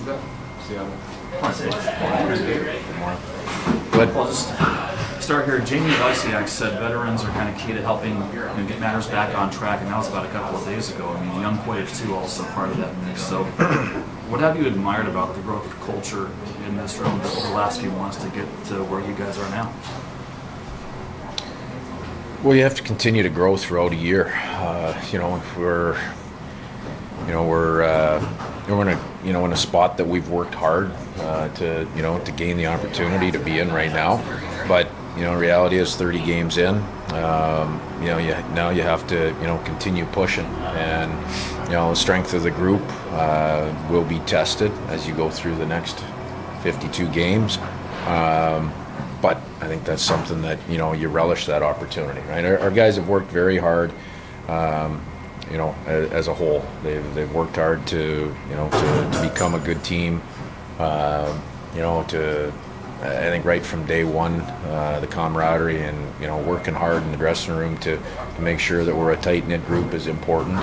is that? Seattle. But Well, just start here. Jamie Lysiak said veterans are kind of key to helping get matters back on track, and that was about a couple of days ago. I mean, young players too, also part of that mix. So, what have you admired about the growth of culture in this room over the last few months to get to where you guys are now? well, you have to continue to grow throughout a year. We're in a spot that we've worked hard to gain the opportunity to be in right now. But reality is 30 games in. Now you have to continue pushing, and the strength of the group will be tested as you go through the next 52 games. But I think that's something that you relish that opportunity, right? Our guys have worked very hard. As a whole, they've worked hard to become a good team. I think right from day one, the camaraderie and working hard in the dressing room to make sure that we're a tight-knit group is important.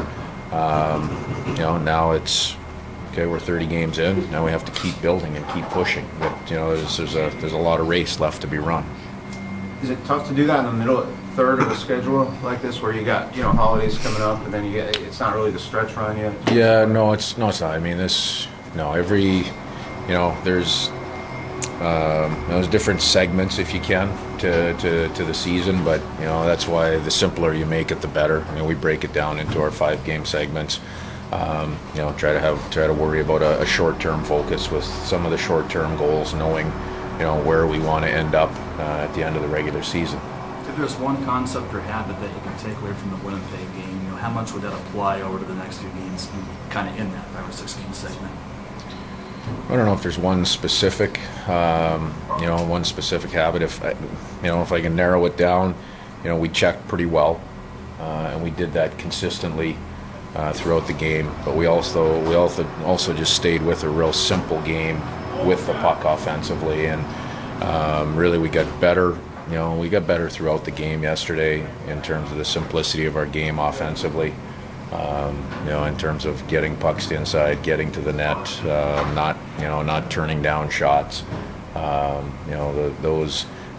Now it's okay. We're 30 games in. Now we have to keep building and keep pushing. But there's a lot of race left to be run. Is it tough to do that in the middle third of a schedule like this, where you got holidays coming up, and then it's not really the stretch run yet? Yeah, no, it's not. I mean, there's there's different segments, if you can, to the season, but that's why the simpler you make it, the better. I mean, we break it down into our 5-game segments. Try to worry about a short-term focus with some of the short-term goals, knowing where we want to end up at the end of the regular season. If there's one concept or habit that you can take away from the Winnipeg game, how much would that apply over to the next few games, kind of in that 5 or 6 game segment? I don't know if there's one specific habit. If I can narrow it down, we checked pretty well, and we did that consistently throughout the game. But we also just stayed with a real simple game with the puck offensively, and really we got better. We got better throughout the game yesterday in terms of the simplicity of our game offensively. In terms of getting pucks to inside, getting to the net, not turning down shots.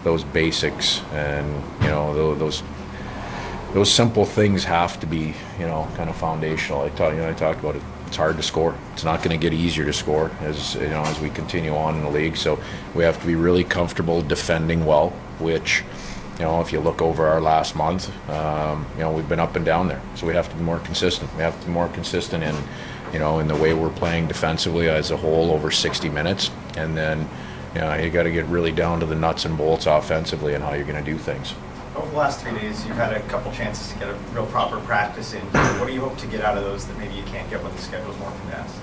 Those basics, and those simple things have to be kind of foundational. I talked about it. It's hard to score. It's not going to get easier to score as we continue on in the league. So we have to be really comfortable defending well, which if you look over our last month, we've been up and down there. So we have to be more consistent. We have to be more consistent in the way we're playing defensively as a whole over 60 minutes. And then you got to get really down to the nuts and bolts offensively and how you're going to do things. Over the last 3 days, you've had a couple chances to get a real proper practice in. What do you hope to get out of those that maybe you can't get when the schedule's more condensed?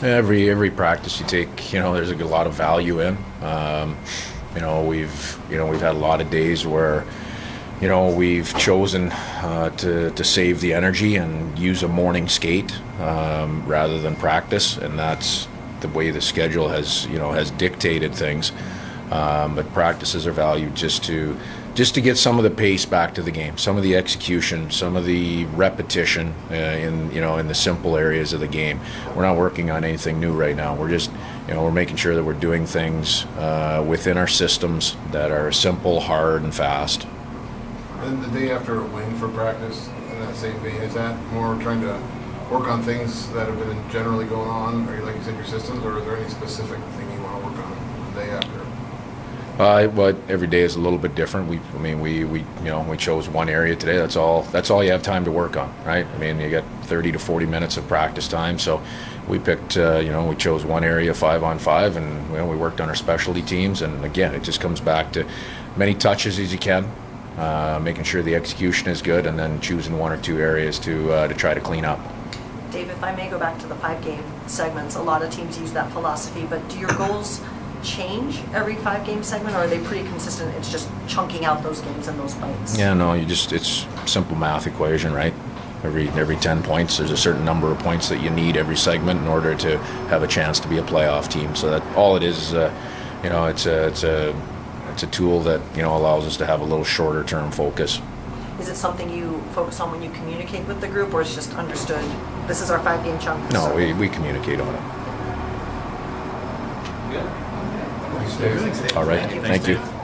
Every practice you take, there's a lot of value in. We've had a lot of days where we've chosen to save the energy and use a morning skate rather than practice, and that's the way the schedule has dictated things. But practices are valued just to get some of the pace back to the game, some of the execution, some of the repetition in the simple areas of the game. We're not working on anything new right now. We're just we're making sure that we're doing things within our systems that are simple, hard, and fast. And the day after a win for practice, in that same vein, is that more trying to work on things that have been generally going on, or like you said, your systems, or is there any specific thing you want to work on the day after? But every day is a little bit different. We chose one area today. That's all you have time to work on, right? I mean, you got 30 to 40 minutes of practice time, so we picked, we chose one area 5-on-5, and we worked on our specialty teams. And again, it just comes back to many touches as you can, making sure the execution is good, and then choosing 1 or 2 areas to try to clean up. Dave, if I may go back to the 5-game segments, a lot of teams use that philosophy, but do your goals change every 5-game segment, or are they pretty consistent? It's just chunking out those games and those fights. Yeah, no, it's simple math equation, right? Every 10 points, there's a certain number of points that you need every segment in order to have a chance to be a playoff team. So that all it is, it's a tool that allows us to have a little shorter term focus. Is it something you focus on when you communicate with the group, or is it just understood? This is our 5-game chunk. No, we communicate on it. Thanks, Dave. All right, thank you. Dave.